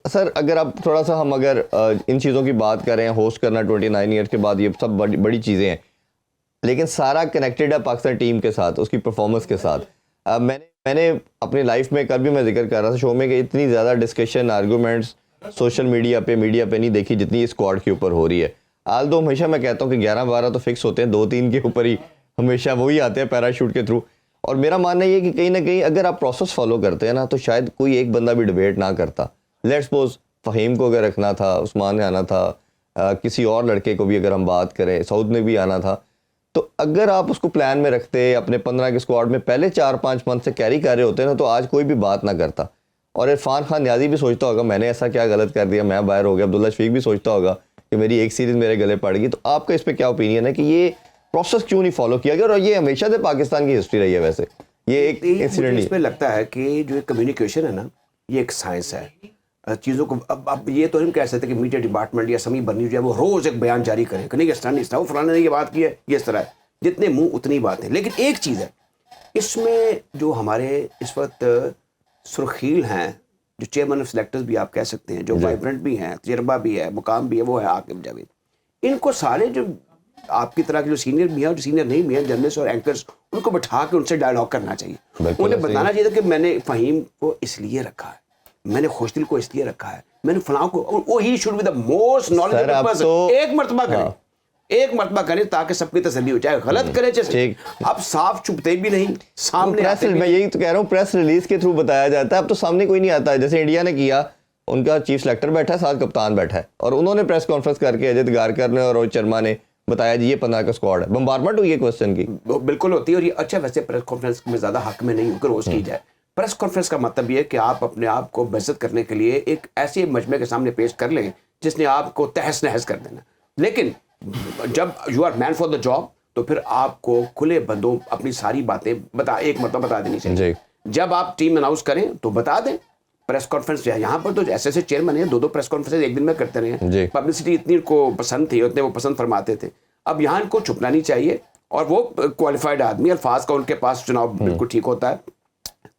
Sir अगर आप थोड़ा सा हम अगर इन चीज़ों की बात करें, होस्ट करना 29 ईयर्स के बाद ये सब बड़ी चीज़ें हैं, लेकिन सारा कनेक्टेड है पाकिस्तान टीम के साथ, उसकी परफॉर्मेंस के साथ। मैंने अपनी लाइफ में कल भी मैं जिक्र कर रहा था शो में कि इतनी ज़्यादा डिस्कशन आर्गूमेंट्स सोशल मीडिया पे नहीं देखी जितनी स्क्वाड के ऊपर हो रही है। आल दो हमेशा मैं कहता हूँ कि 11-12 तो फिक्स होते हैं, 2-3 के ऊपर ही हमेशा वही आते हैं पैराशूट के थ्रू। और मेरा मानना ये है कि कहीं ना कहीं अगर आप प्रोसेस फॉलो करते हैं ना तो शायद कोई एक बंदा भी डिबेट ना करता। लेट्स सपोज फ़हीम को अगर रखना था, उस्मान ने आना था, किसी और लड़के को भी अगर हम बात करें, सऊद ने भी आना था, तो अगर आप उसको प्लान में रखते, अपने 15 के स्क्वाड में पहले 4-5 मंथ से कैरी कर रहे होते ना, तो आज कोई भी बात ना करता। और इरफान खान न्याजी भी सोचता होगा मैंने ऐसा क्या गलत कर दिया, मैं बाहर हो गया। अब्दुल्ला शफीक भी सोचता होगा कि मेरी एक सीरीज़ मेरे गले पड़ गई। तो आपका इस पर क्या ओपिनियन है कि ये प्रोसेस क्यों नहीं फॉलो किया गया? और ये हमेशा से पाकिस्तान की हिस्ट्री रही है वैसे, ये एक इंसिडेंट। इसमें लगता है कि जो कम्युनिकेशन है ना, ये एक साइंस है चीज़ों को। अब ये तो नहीं कह सकते कि मीडिया डिपार्टमेंट या समी बनी जो है वो रोज़ एक बयान जारी करें कि नहीं इस तरह वो फलाने ने ये बात की है, ये इस तरह है, जितने मुंह उतनी बातें। लेकिन एक चीज़ है इसमें जो हमारे इस वक्त सुरखील हैं, जो चेयरमैन ऑफ सिलेक्टर्स भी आप कह सकते हैं, जो वाइब्रेंट भी हैं, तजर्बा भी है, मुकाम भी है, वो है आकिब जावेद। इनको सारे जो आपकी तरह के जो सीनियर भी हैं और जो सीनियर नहीं भी हैं, जर्नलिस्ट और एंकर्स, उनको बैठा के उनसे डायलॉग करना चाहिए। उन्हें बताना चाहिए कि मैंने फ़हीम को इसलिए रखा है, मैंने खुशदिल को इसलिए रखा है, मैंने फलां को, वो he should be the most knowledgeable person. एक मर्तबा करें, एक मरतबा करें ताकि सबकी तसल्ली हो जाए। गलत करे चाहे, अब साफ चुपते भी नहीं, सामने आते भी। मैं यही तो कह रहा हूँ, प्रेस रिलीज के थ्रू बताया जाता है, अब तो सामने कोई नहीं आता है। जैसे इंडिया ने किया, उनका चीफ सेलेक्टर बैठा है, साथ कप्तान बैठा है, और उन्होंने प्रेस कॉन्फ्रेंस करके अजय गारकर ने और रोहित शर्मा ने बताया जी ये 15 का स्क्वाड है। बम्बारमेंट हुई है क्वेश्चन की, बिल्कुल होती है। और ये अच्छा, वैसे प्रेस कॉन्फ्रेंस में ज्यादा हक में नहीं होकर रोज की जाए। प्रेस कॉन्फ्रेंस का मतलब ये है कि आप अपने आप को बेइज्जत करने के लिए एक ऐसे मजमे के सामने पेश कर लें जिसने आपको तहस नहस कर देना। लेकिन जब you are man for the job तो फिर आपको खुले बंदों अपनी सारी बातें एक मतलब बता देनी चाहिए। जब आप टीम अनाउंस करें तो बता दें। प्रेस कॉन्फ्रेंस यहाँ पर तो ऐसे चेयरमैन है, 2-2 प्रेस कॉन्फ्रेंस एक दिन में करते रहे। पब्लिसिटी इतनी को पसंद थी, उतने वो पसंद फरमाते थे। अब यहाँ इनको छुपना नहीं चाहिए। और वो क्वालिफाइड आदमी, अल्फाज का उनके पास चुनाव बिल्कुल ठीक होता है।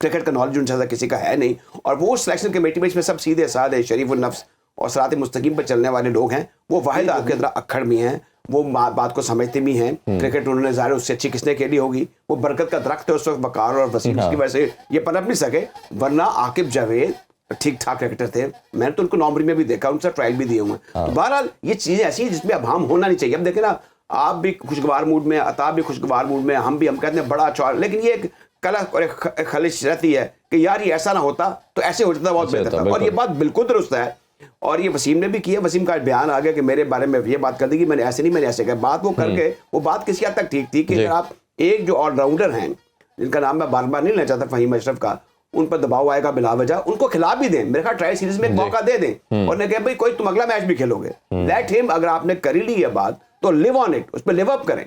क्रिकेट का नॉलेज उनसे किसी का है नहीं। और वो सिलेक्शन कमेटी में इसमें सब सीधे साधे शरीफ उल नफ्स और सरात मुस्तकीम पर चलने वाले लोग हैं। वो वाहिद आपके अंदर अक्खड़ भी हैं, वो बात को समझते भी हैं। क्रिकेट उन्होंने ज़ाहिर उससे अच्छी किसने खेली होगी। वो बरकत का दरख्त है उस वक्त वकार और वसीम की वजह से ये पनप नहीं सके, वरना आकिब जावेद ठीक ठाक क्रिकेटर थे। मैंने तो उनको नौकरी में भी देखा, उनसे ट्रायल भी दिए हुए हैं। तो बहरहाल ये चीज़ें ऐसी हैं जिसमें अब हम होना नहीं चाहिए। अब देखें ना, आप भी खुशगवार मूड में, अताब भी खुशगवार मूड में, हम कहते हैं बड़ा अच्छा, लेकिन ये एक कला और एक खलिश रहती है कि यार ये ऐसा ना होता तो ऐसे हो जाता, बहुत बेहतर था। और ये बात बिल्कुल दुरुस्त है। और ये वसीम ने भी किया। वसीम का बयान आ गया कि मेरे बारे में ये बात कर दी कि मैंने ऐसे नहीं, मैंने ऐसे कहा। बात वो करके वो बात किसी हद तक ठीक थी कि अगर आप एक जो ऑलराउंडर हैं, जिनका नाम मैं बार बार नहीं लेना चाहता, फ़हीम अशरफ का, उन पर दबाव आएगा बिला वजह, उनको खिला भी दें। मेरे ख्याल ट्रायल सीरीज में एक मौका दे दें और ने कहा भाई कोई तुम अगला मैच भी खेलोगे, लेट हिम। अगर आपने करी ली है बात तो लिव ऑन इट, उस पर लिव अप करें।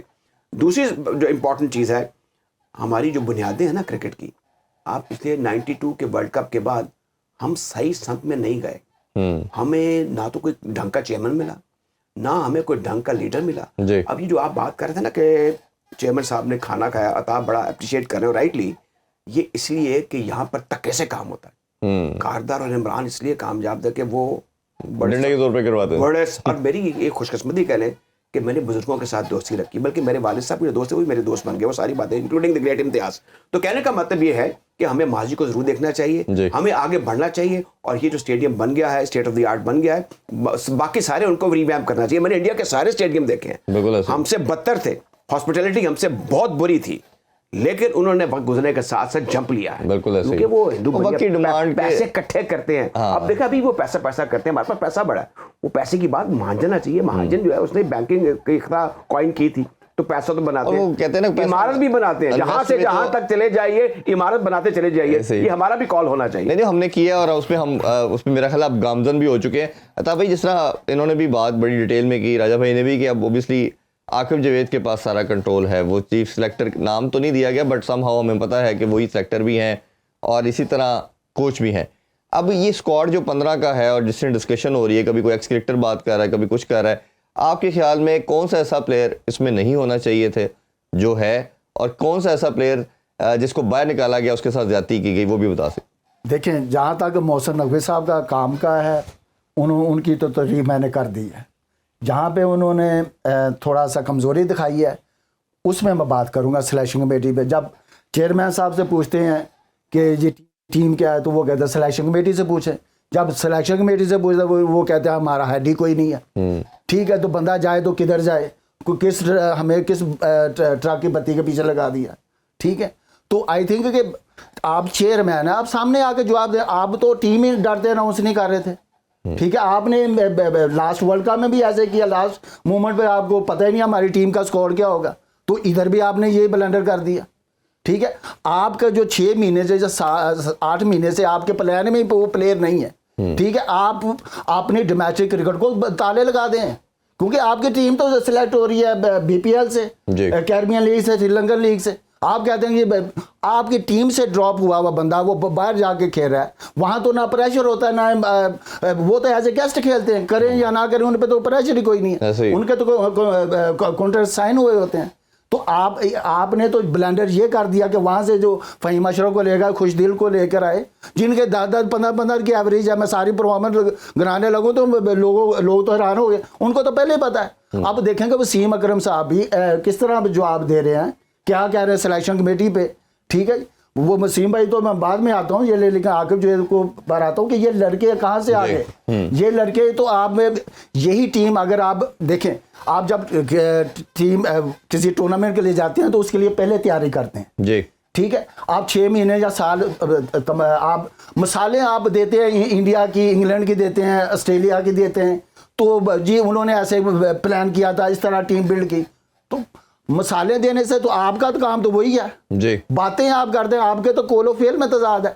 दूसरी जो इंपॉर्टेंट चीज़ है, हमारी जो बुनियादें हैं ना क्रिकेट की, आप पिछले 92 के वर्ल्ड कप के बाद हम सही संत में नहीं गए। हमें ना तो कोई ढंग का चेयरमैन मिला, ना हमें कोई ढंग का लीडर मिला। अब ये जो आप बात कर रहे थे ना कि चेयरमैन साहब ने खाना खाया, अताब बड़ा अप्रिशिएट कर रहे हो, राइटली। ये इसलिए कि यहाँ पर तक कैसे काम होता है। कारदार और इमरान इसलिए कामयाब थे कि वो बड़े के तौर पे करवाते हैं। बड़े। और मेरी एक खुशकिस्मती कह लें कि मैंने बुजुर्गों के साथ दोस्ती रखी, बल्कि मेरे वालिद साहब के दोस्त थे, वो मेरे दोस्त बन गए, वो सारी बातें इंक्लूडिंग द ग्रेट इम्तियाज। तो कहने का मतलब ये है कि हमें माजी को जरूर देखना चाहिए, हमें आगे बढ़ना चाहिए। और ये जो स्टेडियम बन गया है, स्टेट ऑफ द आर्ट बन गया है, बाकी सारे उनको रिवैम्प करना चाहिए। मैंने इंडिया के सारे स्टेडियम देखे हैं, हमसे बदतर थे, हॉस्पिटैलिटी हमसे बहुत बुरी थी, लेकिन उन्होंने वक्त गुजरने के साथ साथ जंप लिया है। क्योंकि वो हिंदू पैसे इकट्ठे करते हैं। अब देखा अभी वो पैसा करते हैं, हमारे पास पैसा बड़ा है, वो पैसे की बात मान जाना चाहिए। महाजन जो है उसने बैंकिंग की कॉइन की थी, तो पैसा तो बनाते हैं, वो कहते हैं ना इमारत भी बनाते हैं, जहां से जहां तक चले जाइए इमारत बनाते चले जाइए। ये हमारा भी कॉल होना चाहिए। नहीं हमने किया, और उसमें हम उसमें मेरा ख्याल आप गामजन भी हो चुके हैं। अता भाई, जिस तरह इन्होंने भी बात बड़ी डिटेल में की, राजा भाई ने भी, कि अब ओबियसली आकिब जावेद के पास सारा कंट्रोल है। वो चीफ सेलेक्टर नाम तो नहीं दिया गया, बट समहाउ हमें पता है कि वही सेलेक्टर भी हैं और इसी तरह कोच भी हैं। अब ये स्क्वाड जो 15 का है और जिससे डिस्कशन हो रही है, कभी कोई एक्स क्रिकेटर बात कर रहा है, कभी कुछ कर रहा है, आपके ख्याल में कौन सा ऐसा प्लेयर इसमें नहीं होना चाहिए थे जो है, और कौन सा ऐसा प्लेयर जिसको बाहर निकाला गया उसके साथ ज्यादती की गई, वो भी बता सकते? देखें, जहाँ तक मोहसिन नकवी साहब का काम का है, उनकी तो तारीफ मैंने कर दी है। जहाँ पे उन्होंने थोड़ा सा कमज़ोरी दिखाई है उसमें मैं बात करूँगा सिलेक्शन कमेटी पे। जब चेयरमैन साहब से पूछते हैं कि ये टीम क्या है, तो वो कहते हैं सिलेक्शन कमेटी से पूछें। जब सिलेक्शन कमेटी से पूछते वो कहते हैं हमारा हेड ही कोई नहीं है। ठीक है, तो बंदा जाए तो किधर जाए, हमें किस ट्रक की बत्ती के पीछे लगा दिया। ठीक है, तो आई थिंक कि आप चेयरमैन है, आप सामने आके जवाब दें। आप तो टीम ही डरते अनाउंस नहीं कर रहे थे। ठीक है, आपने लास्ट वर्ल्ड कप में भी ऐसे किया, लास्ट मोमेंट पे आपको पता ही नहीं हमारी टीम का स्कोर क्या होगा, तो इधर भी आपने ये ब्लंडर कर दिया। ठीक है, आपका जो 6 महीने से 8 महीने से आपके प्लान में वो प्लेयर नहीं है। ठीक है, आप अपने डोमेस्टिक क्रिकेट को ताले लगा दें, क्योंकि आपकी टीम तो सिलेक्ट हो रही है बीपीएल से, कैरिबियन लीग से, श्रीलंकन लीग से। आप कहते हैं कि आपकी टीम से ड्रॉप हुआ हुआ बंदा वो बाहर जाके खेल रहा है, वहां तो ना प्रेशर होता है, ना वो तो एज ए गेस्ट खेलते हैं, करें या ना करें उन पे तो प्रेशर ही कोई नहीं है, उनके तो कॉन्ट्रैक्ट साइन हुए होते हैं। तो आपने तो ब्लेंडर ये कर दिया कि वहां से जो फ़हीम अशरफ को लेकर, खुशदिल को लेकर आए, जिनके 10-10 15-15 की एवरेज है, मैं सारी परफॉर्मेंस गिनाने लगूँ तो लोग तो हैरान हो गए, उनको तो पहले ही पता है। अब देखेंगे वसीम अकरम साहब भी किस तरह जवाब दे रहे हैं, क्या कह रहे हैं सिलेक्शन कमेटी पे। ठीक है, वो वसीम भाई तो मैं बाद में आता हूँ, ये लेकिन आकिब जो को पर आता हूँ कि ये लड़के कहाँ से आ गए। ये लड़के तो आप में यही टीम, अगर आप देखें, आप जब टीम किसी टूर्नामेंट के लिए जाते हैं तो उसके लिए पहले तैयारी करते हैं जी। ठीक है, आप 6 महीने या साल आप मिसालें आप देते हैं, इंडिया की, इंग्लैंड की देते हैं, ऑस्ट्रेलिया की देते हैं, तो जी उन्होंने ऐसे प्लान किया था, इस तरह टीम बिल्ड की। तो मसाले देने से तो आपका तो काम तो वही है जी, बातें आप करते हैं, आपके तो कोलो फेल में तजाद है।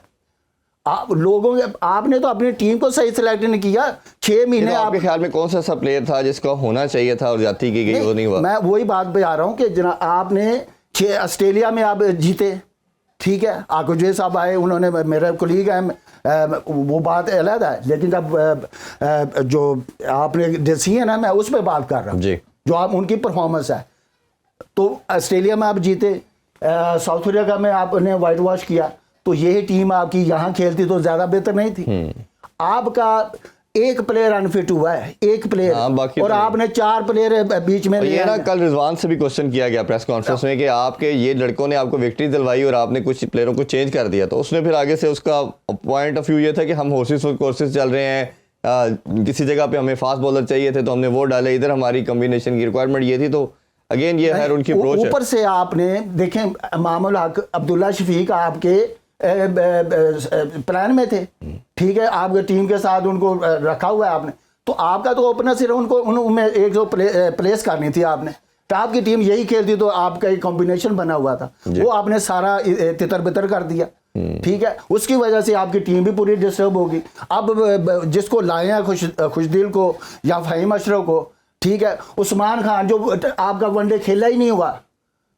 आप लोगों आपने तो अपनी टीम को सही सिलेक्ट नहीं किया। 6 महीने तो आपके ख्याल में कौन सा प्लेयर था जिसका होना चाहिए था और जाती की गई, वो नहीं हुआ? मैं वही बात पे आ रहा हूँ कि जनाब आपने 6 ऑस्ट्रेलिया में आप जीते। ठीक है, आकुजे साहब आए, उन्होंने, मेरे कोलीग हैं, वो बात अलग है, लेकिन जब जो आपने डिसीजन है, मैं उस पर बात कर रहा हूँ जी, जो आप उनकी परफॉर्मेंस है। तो ऑस्ट्रेलिया में आप जीते, साउथ अफ्रीका में आपने वाइट वॉश किया, तो यही टीम आपकी यहाँ खेलती तो ज़्यादा बेहतर नहीं थी। आपका एक प्लेयर अनफिट हुआ है, एक प्लेयर, और आपने 4 प्लेयर बीच में ये ना कल रिजवान से भी क्वेश्चन किया गया प्रेस कॉन्फ्रेंस में कि आपके ये लड़कों ने आपको विक्ट्री दिलवाई और आपने कुछ प्लेयरों को चेंज कर दिया, तो उसने फिर आगे से उसका पॉइंट ऑफ व्यू ये था कि हम होर्सेस कोर्सेज चल रहे हैं, किसी जगह पे हमें फास्ट बॉलर चाहिए थे तो हमने वो डाले, इधर हमारी कॉम्बिनेशन की रिक्वायरमेंट ये थी। तो अगेन ये है उनकी अप्रोच है। ऊपर से आपने देखें, मामूल हक, अब्दुल्ला शफीक आपके प्लान में थे। ठीक है, आपके टीम के साथ उनको रखा हुआ है आपने, तो आपका तो ओपनर सिर्फ उनको उनमें एक जो प्लेस करनी थी आपने, तो आपकी टीम यही खेलती तो आपका एक कॉम्बिनेशन बना हुआ था, वो आपने सारा तितर बितर कर दिया। ठीक है, उसकी वजह से आपकी टीम भी पूरी डिस्टर्ब होगी। अब जिसको लाए हैं खुशदिल को या फ़हीम अशरफ को, ठीक है, उस्मान खान जो आपका वनडे खेला ही नहीं हुआ,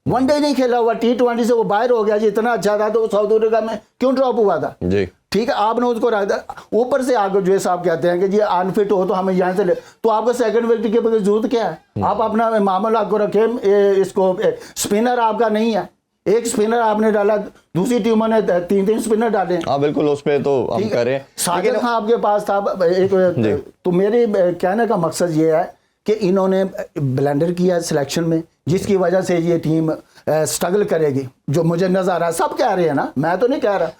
वनडे नहीं खेला हुआ, T20 से वो बाहर हो गया जी, इतना अच्छा था तो साउथ अफ्रीका में क्यों ड्रॉप हुआ था जी। ठीक है, आपने उसको रख दिया। ऊपर से आगे जो साहब कहते हैं कि जी अनफिट हो तो हमें यहाँ से ले, तो आपको सेकंड व्यक्ति के बगैर जरूरत क्या है? आप अपना मामला को रखें, इसको स्पिनर आपका नहीं है, एक स्पिनर आपने डाला, दूसरी टीमों ने 3-3 स्पिनर डाले। हाँ बिल्कुल, उस पे तो हम करें। साजिद खान आपके पास था एक, तो मेरे कहने का मकसद ये है कि इन्होंने ब्लेंडर किया सिलेक्शन में, जिसकी वजह से ये टीम स्ट्रगल करेगी, जो मुझे नजर आ रहा है। सब कह रहे हैं ना, मैं तो नहीं कह रहा,